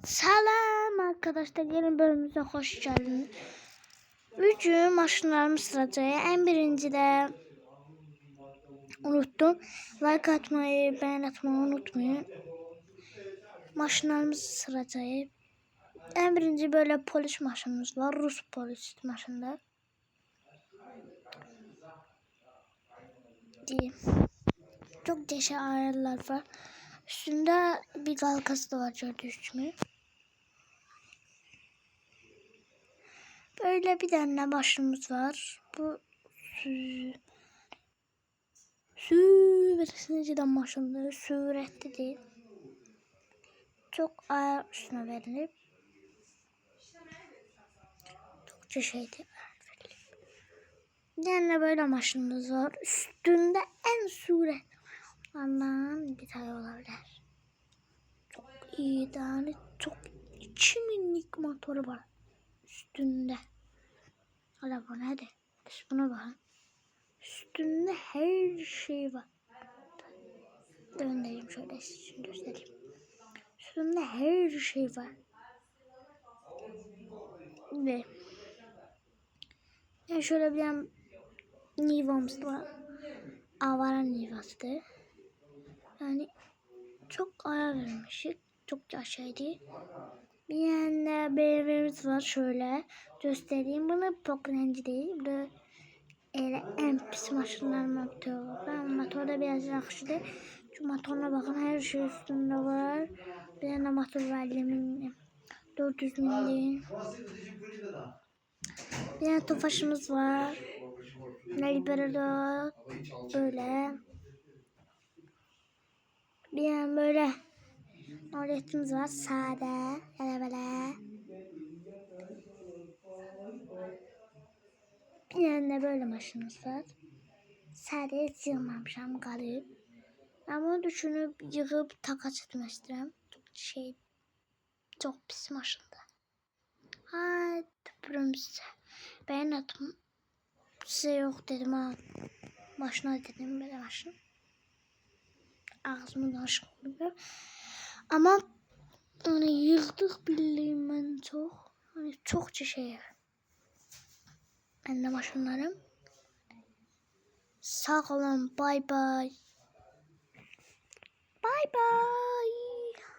Selam arkadaşlar, yeni bölümümüze hoş geldiniz. Bugün maşınlarımı sıracaya. En birinci de unuttum. Like atmayı, beğen atmayı unutmayın. Maşınlarımızı sıracaya. En birinci böyle polis maşınımız var. Rus polis maşında. Çok değişik ayarlar var. Üstünde bir kalkası da var, gördünüz mü? Böyle bir tane maşınımız var. Bu süresinden maşınları süratli değil. Çok ağır üstüne verilip çokça şeydi. Yani böyle maşınımız var. Üstünde en sürat ondan bir tane olabilir. Çok iyi yani, çok 2000'lik motoru var üstünde. Araba hadi. Biz buna bakın. Üstünde her şey var. Döndüreyim şöyle size göstereyim. Üstünde her şey var. Ve yani şöyle bir Niva'mız var. Avara Niva'sı. Yani çok ara vermişik. Çok yaşaydı. Bir yanda BMW'miz var, şöyle göstereyim. Bunu Pokrenci değil. Bu en pis maşınlar motoru. Ben motorda biraz yakıştı. Şu motoruna bakın, her şey üstünde var. Bir tane motor var, 400 milli. Bir tane tofaşımız var. Liberado böyle. Bir tane böyle aletimiz var, sade. Böyle. Bir tane böyle maşinimiz var. Sade hiç yığmamışam, qalıb. Ben bunu düşünüp yığıp takas etmək istəyirəm. Çok pis maşındı. Ay, tüpürüm size. Ben atım size yok dedim ha. Maşına dedim, böyle maşın. Ağzımı danışıyorum. Ama hani yığdık bildiğim ben çok. Hani çokça şey. Ben de maşınlarım. Sağ olun, bye bye. Bye bye.